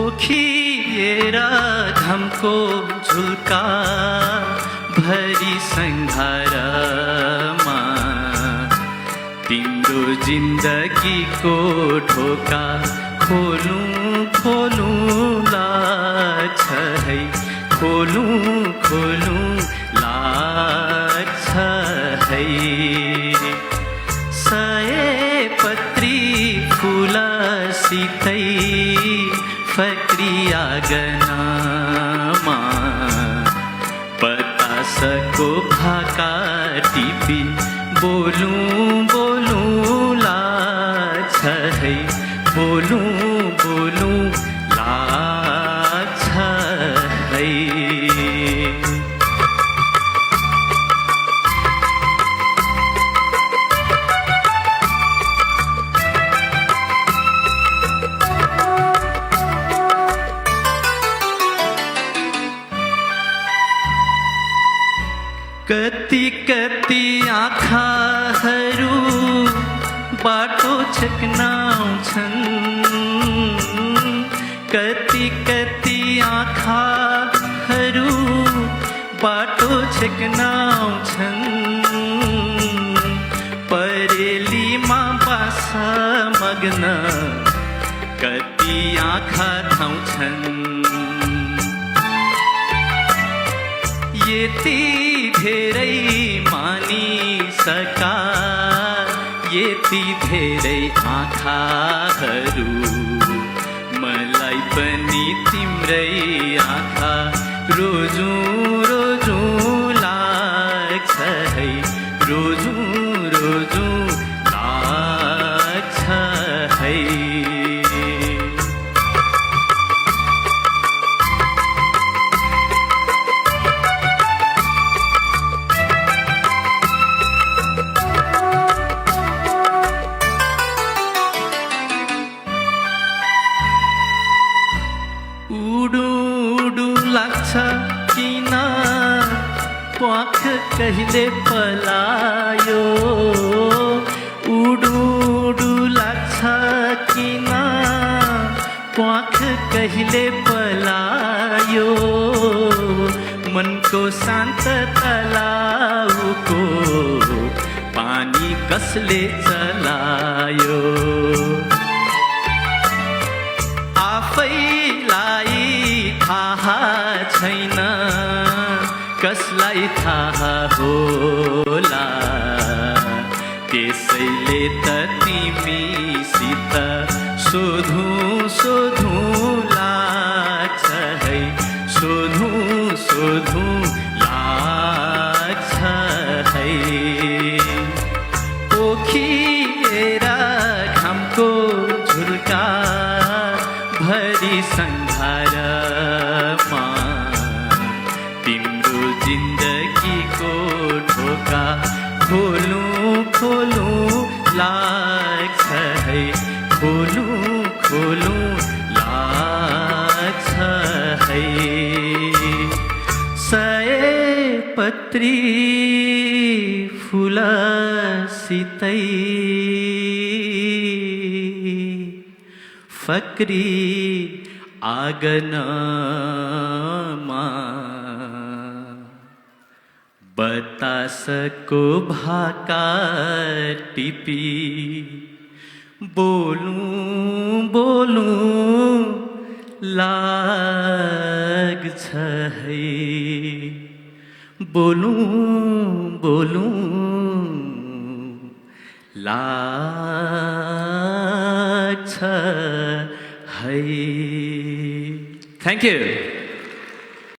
पोखिएर घमको झुल्का भरी सङ्घारमा तिम्रो जिन्दगीको ढोका खोलौँ खोलौँ लाग्छ है, खोलौँ खोलौँ लाग्छ है। सयपत्री फुलसितै फक्रियागनमा बतासको भाका टिपी बोलौँ बोलौँ लाग्छ है, बोलौँ बोलौँ लाग्छ है। कति कति आँखाहरू बाटो छेक्नाउँछन्, कति कति आँखाहरू बाटो छेक्नाउँछन्। परेलीमा बासा मग्न कति आँखा धाउँछन्। यति धेरै मानिसका यति धेरै आँखाहरू मलाई पनि तिम्रै आँखा रोजौँ रोजौँ लाग्छ है, रोजौँ रोजौँ लाग्छ है। लाग्छ किन प्वाख कहिले पलायो, उडु उडु लाग्छ किन प्वाख कहिले पलायो। मनको शान्त तलाउको पानी कसले चलायो। आफैलाई थाहा छैन कसलाई थाहा होला, त्यसैले त तिमीसित सोधौँ सोधौँ लाग्छ है, सोधौँ सोधौँ लाग्छ है। पोखिएर घामको झुल्का भरी सङ्घारमा तिम्रो जिन्दगीको ढोका खोलौँ खोलौँ लाग्छ है, खोलौँ खोलौँ लाग्छ है। सयपत्री फुलसितै फक्री आँगनमा बतासको भाका टिपी बोलौँ बोलौँ लाग्छ है, बोलौँ बोलौँ लाग्छ है। Thank you.